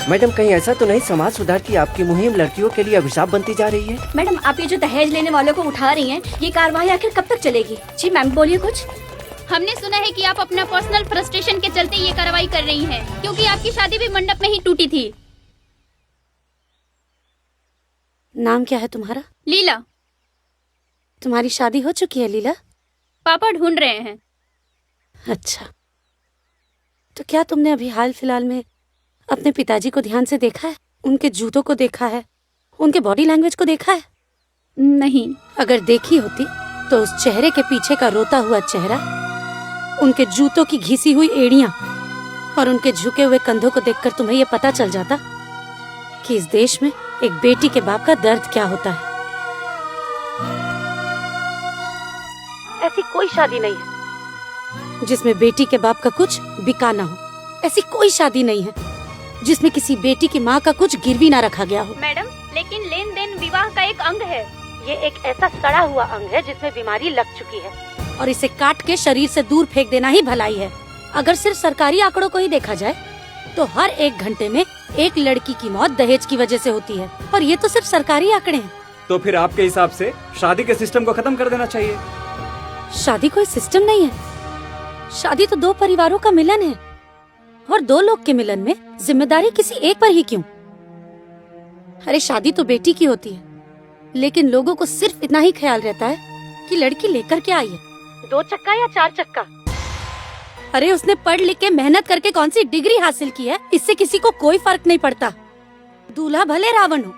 Madam, कहीं ऐसा तो नहीं समाज सुधार की आपकी मुहिम लड़कियों के लिए अभिशाप बनती जा रही है? मैडम, आप ये जो दहेज लेने वालों को उठा रही हैं, ये कार्रवाई आखिर कब तक चलेगी? जी मैम, बोलिए कुछ। हमने सुना है कि आप अपना पर्सनल फ्रस्ट्रेशन के चलते ये कार्रवाई कर रही हैं, क्योंकि आपकी शादी भी मंडप में ही टूटी थी। नाम क्या है तुम्हारा? लीला। तुम्हारी शादी हो चुकी है लीला? पापा ढूंढ रहे हैं। अच्छा, तो क्या तुमने अभी हाल फिलहाल में अपने पिताजी को ध्यान से देखा है? उनके जूतों को देखा है? उनके बॉडी लैंग्वेज को देखा है? नहीं। अगर देखी होती तो उस चेहरे के पीछे का रोता हुआ चेहरा, उनके जूतों की घिसी हुई एड़ियां और उनके झुके हुए कंधों को देखकर तुम्हें ये पता चल जाता कि इस देश में एक बेटी के बाप का दर्द क्या होता है। ऐसी कोई शादी नहीं है जिसमें बेटी के बाप का कुछ बिका ना हो। ऐसी कोई शादी नहीं है जिसमें किसी बेटी की माँ का कुछ गिरवी ना रखा गया हो। मैडम, लेकिन लेन देन विवाह का एक अंग है। ये एक ऐसा सड़ा हुआ अंग है जिसमें बीमारी लग चुकी है और इसे काट के शरीर से दूर फेंक देना ही भलाई है। अगर सिर्फ सरकारी आंकड़ों को ही देखा जाए तो हर 1 घंटे में एक लड़की की मौत दहेज की वजह से होती है, और ये तो सिर्फ सरकारी आंकड़े हैं। तो फिर आपके हिसाब से शादी के सिस्टम को खत्म कर देना चाहिए। शादी कोई सिस्टम नहीं है, शादी तो 2 परिवारों का मिलन है, और 2 लोग के मिलन में जिम्मेदारी किसी एक पर ही क्यों? अरे शादी तो बेटी की होती है, लेकिन लोगों को सिर्फ इतना ही ख्याल रहता है कि लड़की लेकर क्या आई है, 2 चक्का या 4 चक्का। अरे उसने पढ़ लिख के मेहनत करके कौन सी डिग्री हासिल की है, इससे किसी को कोई फर्क नहीं पड़ता। दूल्हा भले रावण हो,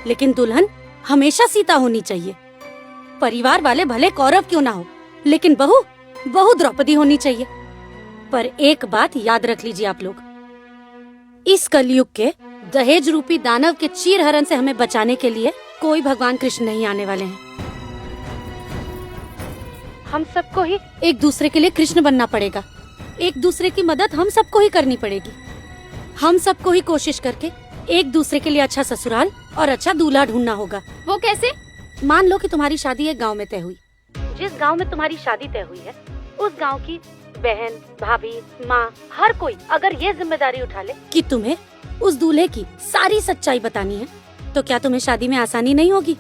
लेकिन दुल्हन हमेशा सीता होनी चाहिए। परिवार वाले भले कौरव क्यों ना हो, लेकिन बहू द्रौपदी होनी चाहिए। पर एक बात याद रख लीजिए आप लोग, इस कलयुग के दहेज रूपी दानव के चीरहरण से हमें बचाने के लिए कोई भगवान कृष्ण नहीं आने वाले हैं। हम सबको ही एक दूसरे के लिए कृष्ण बनना पड़ेगा। एक दूसरे की मदद हम सबको ही करनी पड़ेगी। हम सबको ही कोशिश करके एक दूसरे के लिए अच्छा ससुराल और अच्छा दूल्हा ढूंढना होगा। वो कैसे? मान लो कि तुम्हारी शादी एक गांव में तय हुई। जिस गांव में तुम्हारी शादी तय हुई है, उस गांव की बहन, भाभी, माँ, हर कोई अगर ये जिम्मेदारी उठा ले कि तुम्हें उस दूल्हे की सारी सच्चाई बतानी है, तो क्या तुम्हें शादी में आसानी नहीं होगी?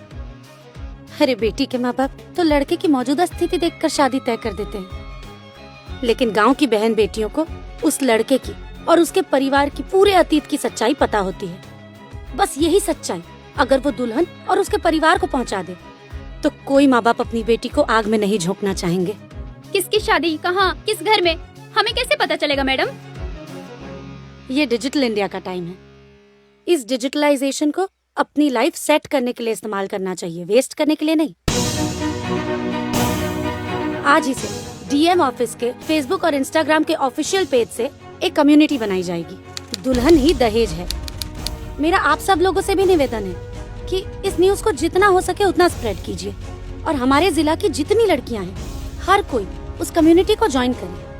अरे बेटी के माँ बाप तो लड़के की मौजूदा स्थिति देखकर शादी तय कर देते हैं, लेकिन गांव की बहन बेटियों को उस लड़के की और उसके परिवार की पूरे अतीत की सच्चाई पता होती है। बस यही सच्चाई अगर वो दुल्हन और उसके परिवार को पहुंचा दे, तो कोई माँ बाप अपनी बेटी को आग में नहीं झोंकना चाहेंगे। किसकी शादी, कहाँ, किस घर में, हमें कैसे पता चलेगा मैडम? ये डिजिटल इंडिया का टाइम है। इस डिजिटलाइजेशन को अपनी लाइफ सेट करने के लिए इस्तेमाल करना चाहिए, वेस्ट करने के लिए नहीं। आज ही से डीएम ऑफिस के फेसबुक और इंस्टाग्राम के ऑफिशियल पेज से एक कम्युनिटी बनाई जाएगी। दुल्हन ही दहेज है। मेरा आप सब लोगों से भी निवेदन है कि इस न्यूज को जितना हो सके उतना स्प्रेड कीजिए, और हमारे जिला की जितनी लड़कियां हैं, हर कोई उस कम्युनिटी को ज्वाइन करे,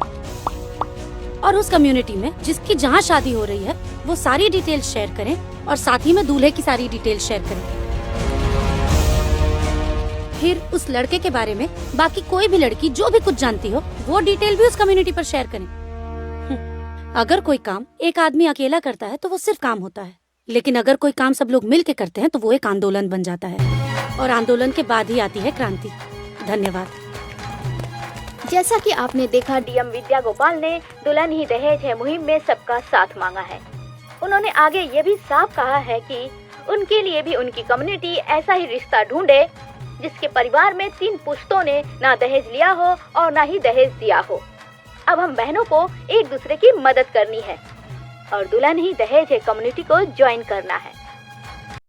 और उस कम्युनिटी में जिसकी जहां शादी हो रही है वो सारी डिटेल्स शेयर करें, और साथ ही में दूल्हे की सारी डिटेल्स शेयर करें। फिर उस लड़के के बारे में बाकी कोई भी लड़की जो भी कुछ जानती हो वो डिटेल भी उस कम्युनिटी पर शेयर करें। अगर कोई काम एक आदमी अकेला करता है तो वो सिर्फ काम होता है, लेकिन अगर कोई काम सब लोग मिल के करते हैं तो वो एक आंदोलन बन जाता है, और आंदोलन के बाद ही आती है क्रांति। धन्यवाद। जैसा कि आपने देखा, डीएम विद्या गोपाल ने दुल्हन ही दहेज है मुहिम में सबका साथ मांगा है। उन्होंने आगे ये भी साफ कहा है कि उनके लिए भी उनकी कम्युनिटी ऐसा ही रिश्ता ढूंढे जिसके परिवार में 3 पुश्तों ने ना दहेज लिया हो और ना ही दहेज दिया हो। अब हम बहनों को एक दूसरे की मदद करनी है और दुल्हन ही दहेज है कम्युनिटी को ज्वाइन करना है।